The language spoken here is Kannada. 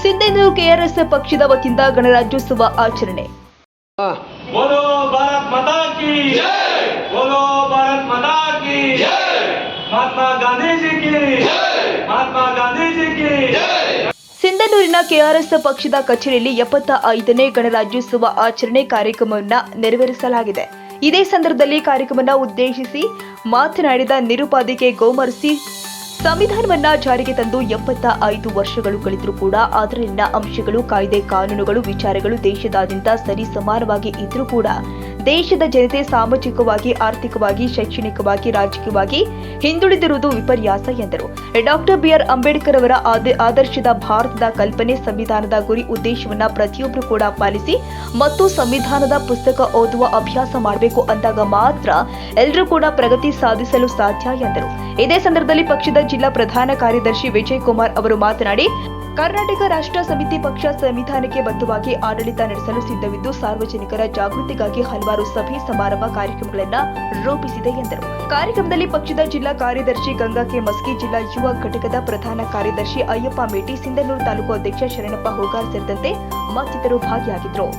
ಸಿಂಧನೂರು ಕೆಆರ್ಎಸ್ ಪಕ್ಷದ ವತಿಯಿಂದ ಗಣರಾಜ್ಯೋತ್ಸವ ಆಚರಣೆ. बोलो भारत माता की जय, बोलो भारत माता की जय, महात्मा गांधी जी की जय, महात्मा गांधी जी की जय. ಸಿಂಧನೂರಿನ ಕೆಆರ್ಎಸ್ ಪಕ್ಷದ ಕಚೇರಿಯಲ್ಲಿ 75ನೇ ಗಣರಾಜ್ಯೋತ್ಸವ ಆಚರಣೆ ಕಾರ್ಯಕ್ರಮವನ್ನು ನೆರವೇರಿಸಲಾಗಿದೆ. ಇದೇ ಸಂದರ್ಭದಲ್ಲಿ ಕಾರ್ಯಕ್ರಮವನ್ನು ಉದ್ದೇಶಿಸಿ ಮಾತನಾಡಿದ ನಿರುಪಾಧಿಕೆ ಗೋಮರ್ಸಿ, ಸಂವಿಧಾನವನ್ನ ಜಾರಿಗೆ ತಂದು 75 ವರ್ಷಗಳು ಕಳೆದರೂ ಕೂಡ ಅದರಲ್ಲಿನ ಅಂಶಗಳು, ಕಾಯ್ದೆ, ಕಾನೂನುಗಳು, ವಿಚಾರಗಳು ದೇಶದಾದ್ಯಂತ ಸರಿ ಸಮಾನವಾಗಿ ಇದ್ರೂ ಕೂಡ ದೇಶದ ಜನತೆ ಸಾಮಾಜಿಕವಾಗಿ, ಆರ್ಥಿಕವಾಗಿ, ಶೈಕ್ಷಣಿಕವಾಗಿ, ರಾಜಕೀಯವಾಗಿ ಹಿಂದುಳಿದಿರುವುದು ವಿಪರ್ಯಾಸ ಎಂದರು. Doctor B R. ಅಂಬೇಡ್ಕರ್ ಅವರ ಆದರ್ಶದ ಭಾರತದ ಕಲ್ಪನೆ, ಸಂವಿಧಾನದ ಗುರಿ ಉದ್ದೇಶವನ್ನ ಪ್ರತಿಯೊಬ್ಬರು ಕೂಡ ಪಾಲಿಸಿ ಮತ್ತು ಸಂವಿಧಾನದ ಪುಸ್ತಕ ಓದುವ ಅಭ್ಯಾಸ ಮಾಡಬೇಕು ಅಂದಾಗ ಮಾತ್ರ ಎಲ್ಲರೂ ಕೂಡ ಪ್ರಗತಿ ಸಾಧಿಸಲು ಸಾಧ್ಯ ಎಂದರು. ಇದೇ ಸಂದರ್ಭದಲ್ಲಿ ಪಕ್ಷದ ಜಿಲ್ಲಾ ಪ್ರಧಾನ ಕಾರ್ಯದರ್ಶಿ ವಿಜಯ್ ಕುಮಾರ್ ಅವರು ಮಾತನಾಡಿ, ಕರ್ನಾಟಕ ರಾಷ್ಟ್ರ ಸಮಿತಿ ಪಕ್ಷ ಸಂವಿಧಾನಕ್ಕೆ ಬದ್ಧವಾಗಿ ಆಡಳಿತ ನಡೆಸಲು ಸಿದ್ಧವಿದ್ದು ಸಾರ್ವಜನಿಕರ ಜಾಗೃತಿಗಾಗಿ ಹಲವಾರು ಸಭೆ, ಸಮಾರಂಭ, ಕಾರ್ಯಕ್ರಮಗಳನ್ನು ರೂಪಿಸಿದೆ ಎಂದರು. ಕಾರ್ಯಕ್ರಮದಲ್ಲಿ ಪಕ್ಷದ ಜಿಲ್ಲಾ ಕಾರ್ಯದರ್ಶಿ ಗಂಗಾ ಕೆ ಮಸ್ಕಿ, ಜಿಲ್ಲಾ ಯುವ ಘಟಕದ ಪ್ರಧಾನ ಕಾರ್ಯದರ್ಶಿ ಅಯ್ಯಪ್ಪ ಮೇಟಿ, ಸಿಂಧನೂರು ತಾಲೂಕು ಅಧ್ಯಕ್ಷ ಶರಣಪ್ಪ ಹೋಗಾರ್ ಸೇರಿದಂತೆ ಮತ್ತಿತರರು ಭಾಗಿಯಾಗಿದ್ದರು.